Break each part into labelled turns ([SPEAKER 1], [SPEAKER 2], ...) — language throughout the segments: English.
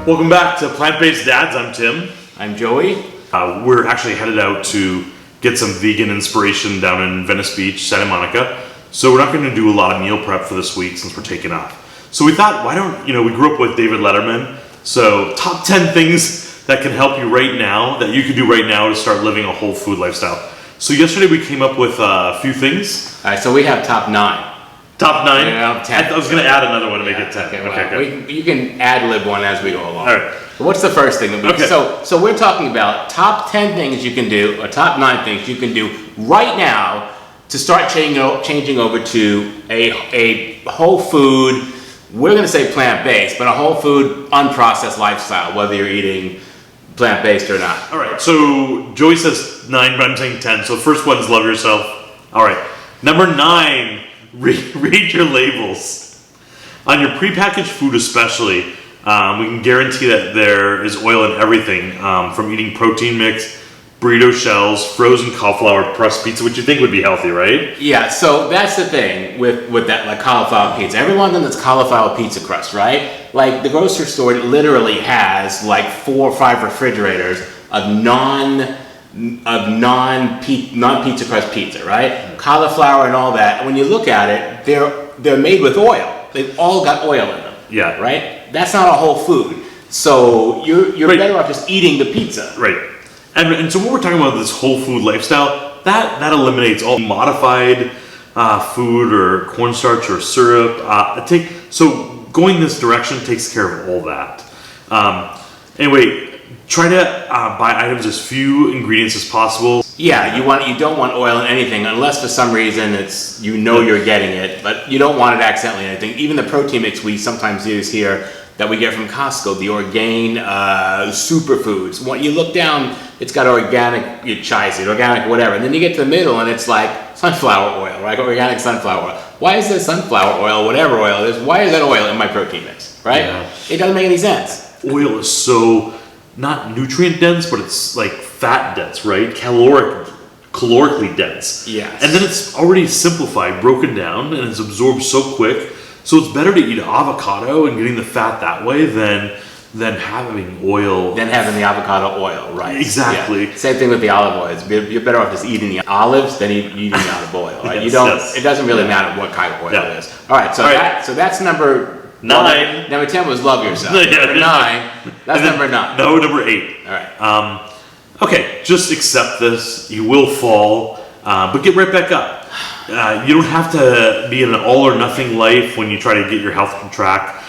[SPEAKER 1] Welcome back to Plant-Based Dads. I'm Tim.
[SPEAKER 2] I'm Joey.
[SPEAKER 1] We're actually headed out to get some vegan inspiration down in Venice Beach, Santa Monica. So we're not going to do a lot of meal prep for this week since we're taking off. So we thought, why don't, we grew up with David Letterman. So top 10 things that can help you right now, that you can do right now to start living a whole food lifestyle. So yesterday we came up with a few things.
[SPEAKER 2] All right, so we have top 9.
[SPEAKER 1] Top 9?
[SPEAKER 2] Yeah, 10.
[SPEAKER 1] I was going to add another one to make it 10.
[SPEAKER 2] Okay, well, you can ad-lib one as we go along.
[SPEAKER 1] All right.
[SPEAKER 2] So what's the first thing that we
[SPEAKER 1] Okay.
[SPEAKER 2] So we're talking about top 10 things you can do, or top 9 things you can do right now to start changing over to a whole food, we're going to say plant-based, but a whole food, unprocessed lifestyle, whether you're eating plant-based or not.
[SPEAKER 1] All right, so Joey says 9, but I'm saying 10. So the first one is love yourself. All right, number 9, read your labels. On your prepackaged food especially, we can guarantee that there is oil in everything, from eating protein mix, burrito shells, frozen cauliflower pressed pizza, which you think would be healthy, right?
[SPEAKER 2] Yeah, so that's the thing with that, like cauliflower pizza. Everyone knows cauliflower pizza crust, right? Like the grocery store literally has like 4 or 5 refrigerators of non-pizza crust pizza, right? Cauliflower and all that. When you look at it, they're made with oil. They've all got oil in them.
[SPEAKER 1] Yeah.
[SPEAKER 2] Right? That's not a whole food. So you're
[SPEAKER 1] Right.
[SPEAKER 2] better off just eating the pizza.
[SPEAKER 1] Right. And so when we're talking about this whole food lifestyle, that eliminates all modified food or cornstarch or syrup. So going this direction takes care of all that. Anyway, try to buy items as few ingredients as possible.
[SPEAKER 2] Yeah, you don't want oil in anything unless for some reason you're getting it, but you don't want it accidentally in anything. Even the protein mix we sometimes use here that we get from Costco, the Orgain superfoods. When you look down, it's got organic chia seed, organic whatever, and then you get to the middle and it's like sunflower oil, right? Organic sunflower oil. Why is there sunflower oil, whatever oil it is, why is that oil in my protein mix, right? Yeah. It doesn't make any sense.
[SPEAKER 1] Oil is so not nutrient dense, but it's like fat dense, right? Calorically dense.
[SPEAKER 2] Yes.
[SPEAKER 1] And then it's already simplified, broken down, and it's absorbed so quick. So it's better to eat avocado and getting the fat that way than having oil.
[SPEAKER 2] Than having the avocado oil, right?
[SPEAKER 1] Exactly.
[SPEAKER 2] Yeah. Same thing with the olive oil. You're better off just eating the olives than eating the olive oil, right?
[SPEAKER 1] Yes.
[SPEAKER 2] It doesn't really matter what kind of oil it is. All right, so that's number
[SPEAKER 1] 9.
[SPEAKER 2] Number 10 was love yourself.
[SPEAKER 1] Yeah.
[SPEAKER 2] Number 9, that's number 9.
[SPEAKER 1] No, number 8.
[SPEAKER 2] All right.
[SPEAKER 1] Okay, just accept this. You will fall, but get right back up. You don't have to be in an all or nothing life when you try to get your health on track.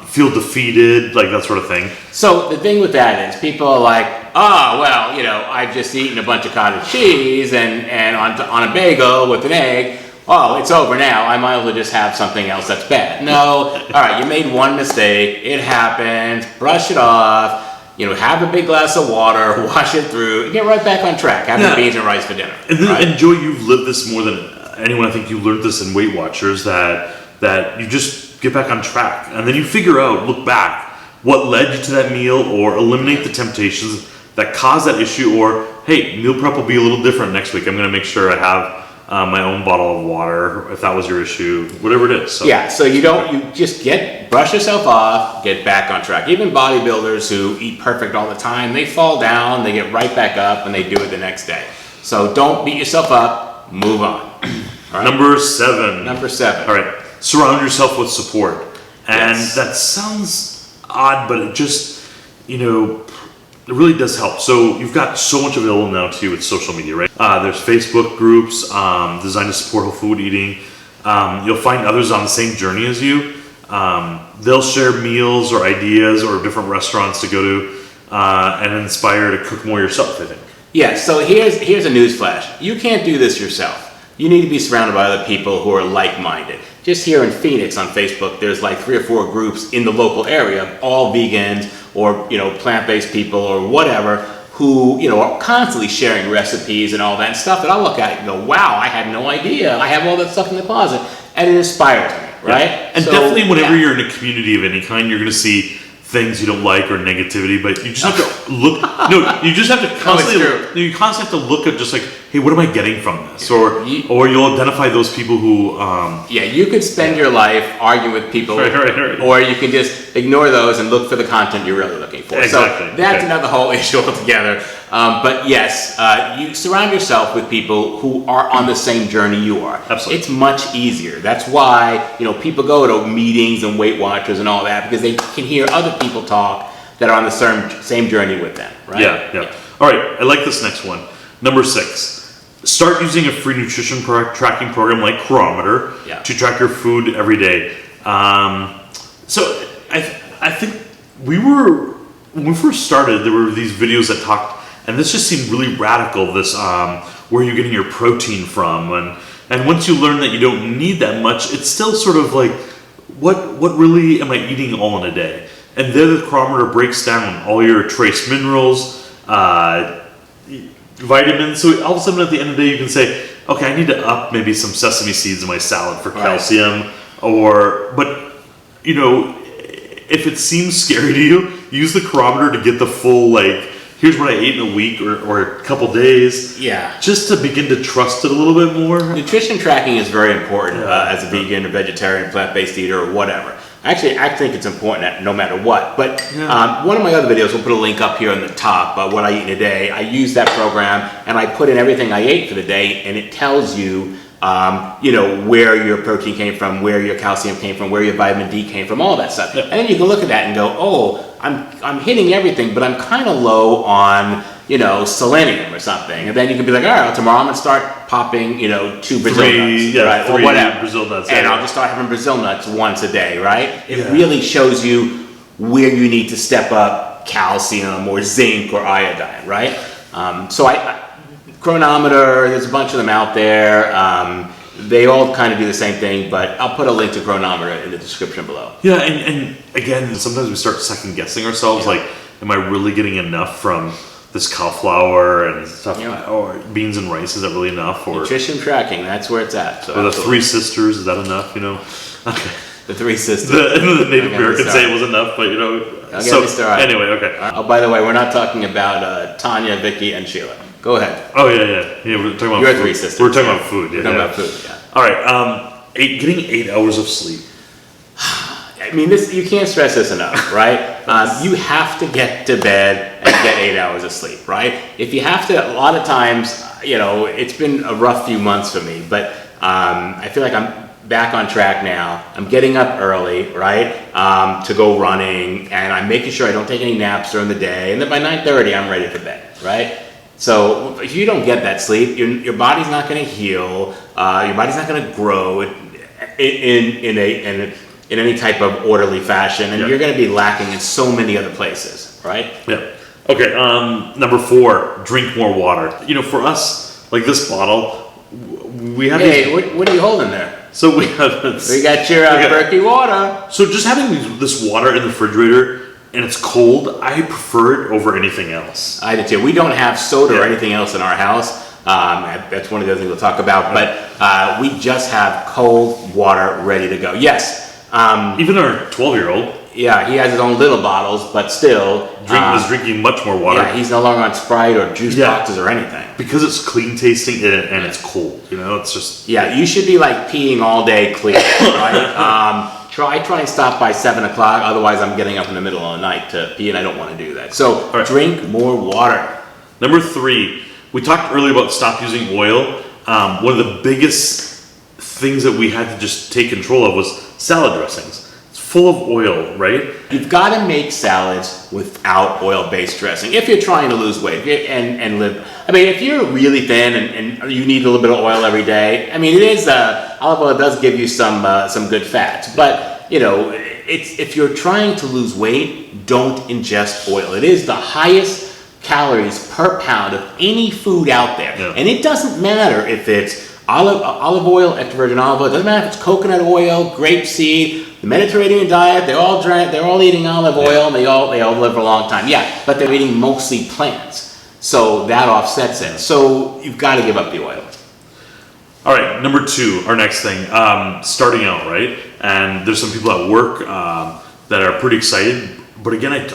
[SPEAKER 1] Feel defeated, like that sort of thing.
[SPEAKER 2] So the thing with that is people are like, oh, well, I've just eaten a bunch of cottage cheese and on a bagel with an egg. Oh, it's over now. I might as well just have something else that's bad. No. All right, you made one mistake. It happens. Brush it off. Have a big glass of water, wash it through, and get right back on track. Have your beans and rice for dinner.
[SPEAKER 1] And Joey, you've lived this more than anyone. I think you learned this in Weight Watchers, that you just get back on track. And then you figure out, look back, what led you to that meal, or eliminate the temptations that caused that issue, or, hey, meal prep will be a little different next week. I'm going to make sure I have my own bottle of water, if that was your issue, whatever it is. So.
[SPEAKER 2] Yeah, so you just brush yourself off, get back on track. Even bodybuilders who eat perfect all the time, they fall down, they get right back up, and they do it the next day. So don't beat yourself up, move on. All right?
[SPEAKER 1] Number 7.
[SPEAKER 2] All
[SPEAKER 1] right, surround yourself with support. And
[SPEAKER 2] yes.
[SPEAKER 1] That sounds odd, but it just, it really does help. So you've got so much available now too with social media, right? There's Facebook groups designed to support whole food eating. You'll find others on the same journey as you. They'll share meals or ideas or different restaurants to go to and inspire to cook more yourself, I think.
[SPEAKER 2] Yeah, so here's a news flash. You can't do this yourself. You need to be surrounded by other people who are like-minded. Just here in Phoenix on Facebook, there's like 3 or 4 groups in the local area, all vegans or plant-based people or whatever, who are constantly sharing recipes and all that stuff that I look at and go, wow, I had no idea. I have all that stuff in the closet, and it inspires me, right?
[SPEAKER 1] Yeah. And definitely whenever you're in a community of any kind, you're going to see things you don't like or negativity, but you just have to look. No, you just have to constantly. You constantly have to look at just like, hey, what am I getting from this? Or you'll identify those people who.
[SPEAKER 2] You could spend your life arguing with people,
[SPEAKER 1] right.
[SPEAKER 2] or you can just ignore those and look for the content you're really looking for.
[SPEAKER 1] Exactly.
[SPEAKER 2] So that's another whole issue altogether. But yes, you surround yourself with people who are on the same journey you are.
[SPEAKER 1] Absolutely.
[SPEAKER 2] It's much easier. That's why people go to meetings and Weight Watchers and all that, because they can hear other people talk that are on the same journey with them, right?
[SPEAKER 1] Yeah. All right, I like this next one. Number 6. Start using a free nutrition tracking program like Cronometer to track your food every day. So I think when we first started, there were these videos that talked, and this just seemed really radical, this where you're getting your protein from. And once you learn that you don't need that much, it's still sort of like, what really am I eating all in a day? And there the Cronometer breaks down all your trace minerals, vitamins. So all of a sudden at the end of the day you can say, okay, I need to up maybe some sesame seeds in my salad for calcium, but if it seems scary to you, use the Cronometer to get the full, like, here's what I ate in a week or a couple days.
[SPEAKER 2] Yeah.
[SPEAKER 1] Just to begin to trust it a little bit more.
[SPEAKER 2] Nutrition tracking is very important as a vegan or vegetarian, plant-based eater or whatever. Actually, I think it's important no matter what. But one of my other videos, we'll put a link up here on the top, what I eat in a day. I use that program and I put in everything I ate for the day, and it tells you, where your protein came from, where your calcium came from, where your vitamin D came from, all that stuff. And then you can look at that and go, oh, I'm hitting everything, but I'm kind of low on, selenium or something. And then you can be like, all right, well, tomorrow I'm going to start popping, 2 Brazil nuts, or whatever.
[SPEAKER 1] Brazil nuts,
[SPEAKER 2] and I'll just start having Brazil nuts once a day, right? It really shows you where you need to step up calcium or zinc or iodine, right? So Cronometer, there's a bunch of them out there. They all kind of do the same thing, but I'll put a link to Cronometer in the description below.
[SPEAKER 1] Yeah, and again, sometimes we start second guessing ourselves, like, am I really getting enough from this cauliflower and stuff, or beans and rice? Is that really enough? Or
[SPEAKER 2] nutrition tracking, that's where it's at. So
[SPEAKER 1] or the Three Sisters, is that enough? Okay.
[SPEAKER 2] The Three Sisters.
[SPEAKER 1] The Native Americans say it was enough, but anyway, okay.
[SPEAKER 2] Oh, by the way, we're not talking about Tanya, Vicky, and Sheila. Go ahead.
[SPEAKER 1] Oh yeah. We're talking about
[SPEAKER 2] your
[SPEAKER 1] food.
[SPEAKER 2] 3 sisters.
[SPEAKER 1] We're talking about food.
[SPEAKER 2] We're talking about food. Yeah.
[SPEAKER 1] All right. Getting 8 hours of sleep.
[SPEAKER 2] I mean, you can't stress this enough, right? You have to get to bed and get 8 hours of sleep, right? If you have to, a lot of times, it's been a rough few months for me, but I feel like I'm back on track now. I'm getting up early, right, to go running, and I'm making sure I don't take any naps during the day, and then by 9:30 I'm ready for bed, right? So if you don't get that sleep, your body's not going to heal. Your body's not going to grow in any type of orderly fashion, and you're going to be lacking in so many other places, right?
[SPEAKER 1] Yeah. Okay. Number 4, drink more water. For us, like this bottle, we have.
[SPEAKER 2] Hey, what are you holding there?
[SPEAKER 1] So we have.
[SPEAKER 2] We got your Berkey water.
[SPEAKER 1] So just having this water in the refrigerator and it's cold, I prefer it over anything else.
[SPEAKER 2] I do too. We don't have soda or anything else in our house. That's one of the other things we'll talk about. But we just have cold water ready to go. Yes.
[SPEAKER 1] Even our 12-year-old.
[SPEAKER 2] Yeah, he has his own little bottles, but still
[SPEAKER 1] is drinking much more water.
[SPEAKER 2] Yeah, he's no longer on Sprite or juice boxes or anything
[SPEAKER 1] because it's clean tasting and it's cold. It's just
[SPEAKER 2] you should be like peeing all day clean, right? Try and stop by 7 o'clock. Otherwise, I'm getting up in the middle of the night to pee, and I don't want to do that. So drink more water.
[SPEAKER 1] Number 3, we talked earlier about stop using oil. One of the biggest things that we had to just take control of was salad dressings. Full of oil, right?
[SPEAKER 2] You've got to make salads without oil-based dressing if you're trying to lose weight and live. I mean, if you're really thin and you need a little bit of oil every day, I mean, olive oil does give you some good fats, but if you're trying to lose weight, don't ingest oil. It is the highest calories per pound of any food out there, and it doesn't matter if it's olive oil, extra virgin olive oil. It doesn't matter if it's coconut oil, grapeseed. The Mediterranean diet, they're all eating olive oil, and they all live for a long time. Yeah, but they're eating mostly plants, so that offsets it. So you've got to give up the oil.
[SPEAKER 1] All right, number 2, our next thing, starting out, right? And there's some people at work that are pretty excited, But again, I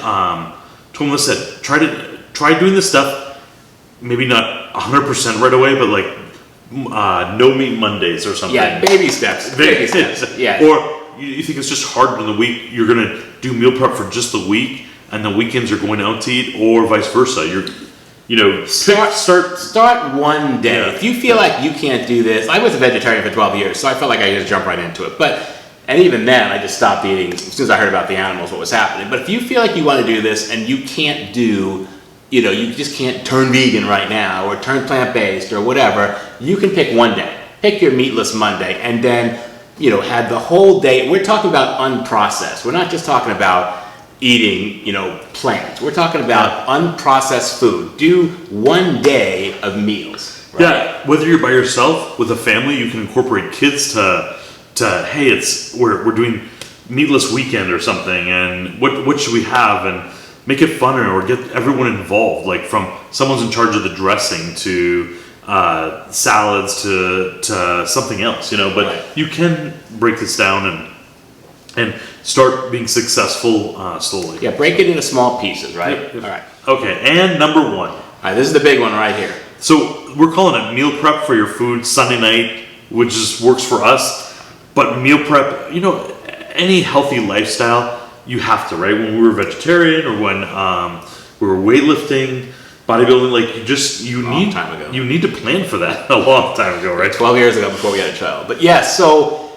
[SPEAKER 1] told Melissa, try doing this stuff, maybe not 100% right away, but like no meat Mondays or something.
[SPEAKER 2] Yeah, baby steps. Baby steps. Yeah.
[SPEAKER 1] Or you think it's just hard in the week, you're going to do meal prep for just the week, and the weekends you're going out to eat, or vice versa.
[SPEAKER 2] Start one day.
[SPEAKER 1] Yeah.
[SPEAKER 2] If you feel like you can't do this, I was a vegetarian for 12 years, so I felt like I just jumped right into it. And even then, I just stopped eating as soon as I heard about the animals, what was happening. But if you feel like you want to do this and you can't do, you just can't turn vegan right now or turn plant-based or whatever, you can pick one day. Pick your meatless Monday and then, have the whole day. We're talking about unprocessed. We're not just talking about eating, plants. We're talking about unprocessed food. Do one day of meals. Right?
[SPEAKER 1] Yeah, whether you're by yourself, with a family, you can incorporate kids to hey, we're doing meatless weekend or something, and what should we have, and make it funner, or get everyone involved, like from someone's in charge of the dressing to salads to something else, but
[SPEAKER 2] right.
[SPEAKER 1] You can break this down and start being successful slowly.
[SPEAKER 2] Yeah, break it into small pieces, right?
[SPEAKER 1] Yep.
[SPEAKER 2] All right.
[SPEAKER 1] Okay, and number 1.
[SPEAKER 2] All right, this is the big one right here.
[SPEAKER 1] So we're calling it meal prep for your food Sunday night, which just works for us. But meal prep, any healthy lifestyle, you have to, right? When we were vegetarian or when we were weightlifting, bodybuilding, like you need to plan for that a long time ago, right?
[SPEAKER 2] 12 years ago before we had a child. But yeah, so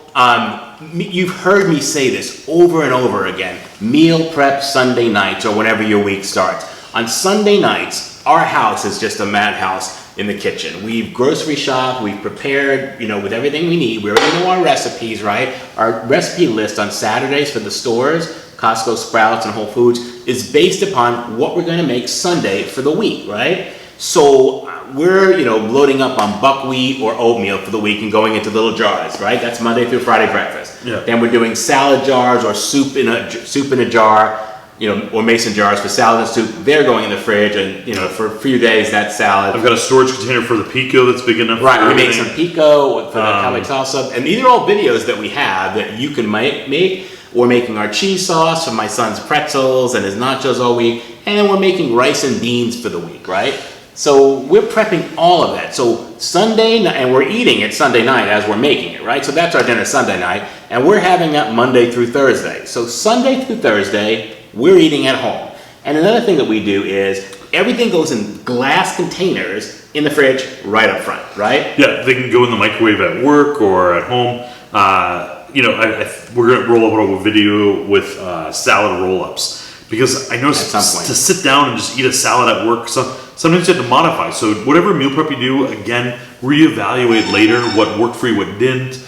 [SPEAKER 2] you've heard me say this over and over again. Meal prep Sunday nights or whenever your week starts. On Sunday nights, our house is just a madhouse in the kitchen. We've grocery shopped, we've prepared, with everything we need. We already know our recipes, right? Our recipe list on Saturdays for the stores, Costco, Sprouts, and Whole Foods, is based upon what we're going to make Sunday for the week, right? So we're, loading up on buckwheat or oatmeal for the week and going into little jars, right? That's Monday through Friday breakfast.
[SPEAKER 1] Yeah.
[SPEAKER 2] Then we're doing salad jars or soup in a jar, or mason jars for salad and soup. They're going in the fridge, and for a few days that's salad.
[SPEAKER 1] I've got a storage container for the pico that's big enough.
[SPEAKER 2] Right, we make some pico for the Cowboy salsa, and these are all videos that we have that you can make. We're making our cheese sauce for my son's pretzels and his nachos all week, and then we're making rice and beans for the week, right? So we're prepping all of that. So Sunday night, and we're eating it Sunday night as we're making it, right? So that's our dinner Sunday night, and we're having that Monday through Thursday. So Sunday through Thursday, we're eating at home. And another thing that we do is everything goes in glass containers in the fridge right up front, right?
[SPEAKER 1] Yeah, they can go in the microwave at work or at home. We're going to roll up a video with salad roll-ups, because I noticed to sit down and just eat a salad at work, sometimes you have to modify. So whatever meal prep you do, again, reevaluate later what worked for you, what didn't.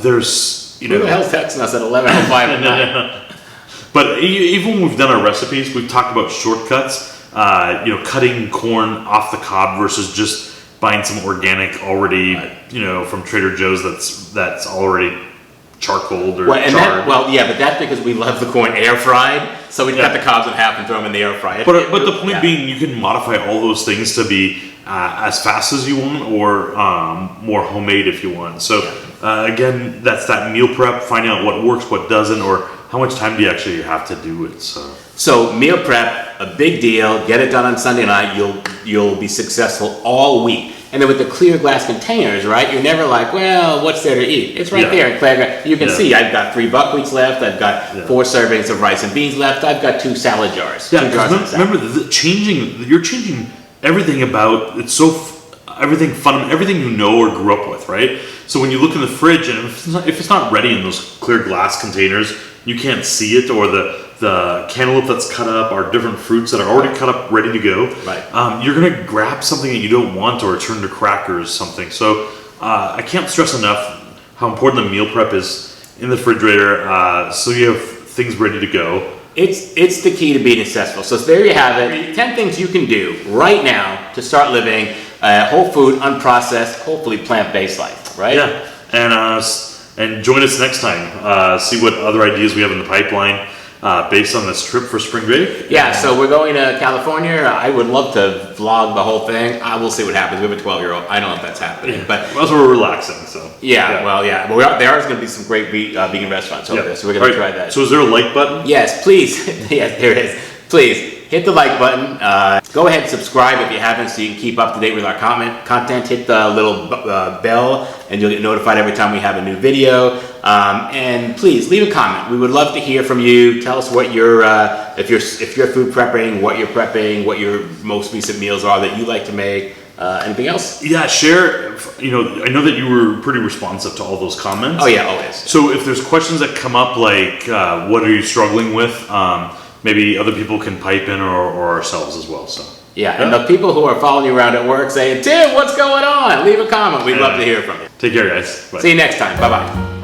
[SPEAKER 1] There's,
[SPEAKER 2] Who the hell's texting us at 11:05 at night?
[SPEAKER 1] But even when we've done our recipes, we've talked about shortcuts, cutting corn off the cob versus just buying some organic already, from Trader Joe's that's already charcoaled or charred.
[SPEAKER 2] But that's because we love the corn air fried, so we cut the cobs in half and throw them in the air fryer.
[SPEAKER 1] But the point being, you can modify all those things to be as fast as you want, or more homemade if you want. So again, that's that meal prep, finding out what works, what doesn't, or how much time do you actually have to do it.
[SPEAKER 2] So meal prep, a big deal. Get it done on Sunday night. You'll be successful all week. And then with the clear glass containers, right? You're never like, well, what's there to eat? It's right there in clear glass. You can see I've got 3 buckwheats left. I've got 4 servings of rice and beans left. I've got 2 salad jars.
[SPEAKER 1] Yeah, remember, you're changing everything about it's everything fun, everything you know or grew up with, right? So when you look in the fridge, and if it's not ready in those clear glass containers, you can't see it, or the cantaloupe that's cut up, or different fruits that are already cut up, ready to go.
[SPEAKER 2] Right.
[SPEAKER 1] You're gonna grab something that you don't want, or turn to crackers, something. So I can't stress enough how important the meal prep is in the refrigerator, so you have things ready to go.
[SPEAKER 2] It's the key to being successful. So there you have it. 10 things you can do right now to start living a whole food, unprocessed, hopefully plant-based life, right?
[SPEAKER 1] Yeah, and join us next time. See what other ideas we have in the pipeline, based on this trip for spring break.
[SPEAKER 2] Yeah, so we're going to California. I would love to vlog the whole thing. We'll see what happens. We have a 12-year-old. I don't know if that's happening, but
[SPEAKER 1] well, we're relaxing, so.
[SPEAKER 2] yeah. But there are going to be some great vegan restaurants over there, so we're going to try that.
[SPEAKER 1] So is there a like button?
[SPEAKER 2] Yes, please. Yes, there is. Please hit the like button. Go ahead and subscribe if you haven't, so you can keep up to date with our content. Hit the little bell, and you'll get notified every time we have a new video. And please leave a comment. We would love to hear from you. Tell us what you're if you're food prepping, what you're prepping, what your most recent meals are that you like to make. Anything else?
[SPEAKER 1] Yeah, share. I know that you were pretty responsive to all those comments.
[SPEAKER 2] Oh yeah, always.
[SPEAKER 1] So if there's questions that come up, like what are you struggling with, maybe other people can pipe in, or ourselves as well. So
[SPEAKER 2] yeah, and the people who are following you around at work saying, Tim, what's going on? Leave a comment. We'd love to hear from you.
[SPEAKER 1] Take care, guys. Bye.
[SPEAKER 2] See you next time. Bye bye.